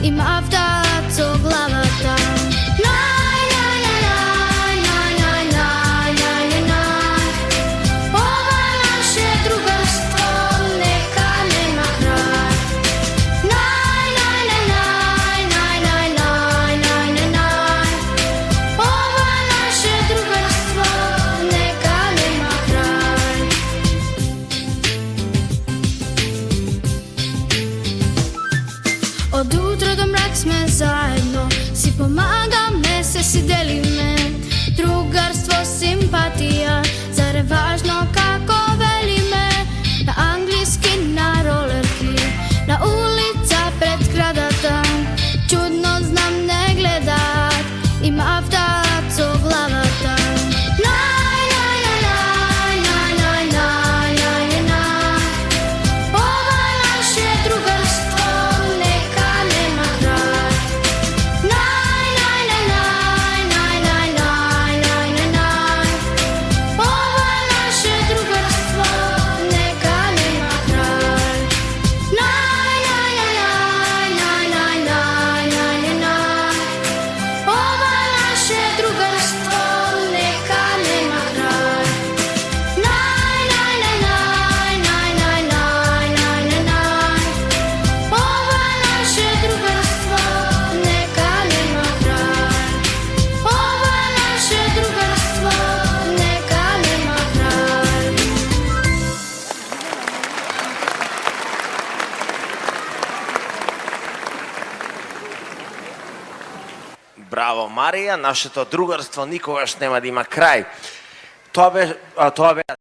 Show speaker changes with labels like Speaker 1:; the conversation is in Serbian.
Speaker 1: ima vdac o glavata. Od jutra do mrak sme zajedno, si pomagame se, si delime. Drugarstvo, simpatija, zar je važno kako velime? Na anglijski, na rolerki, na ulica pred kradata. Čudno znam ne gledat, ima vdac o glavata.
Speaker 2: Браво, Марија, нашето другарство никогаш нема да има крај. Тоа бе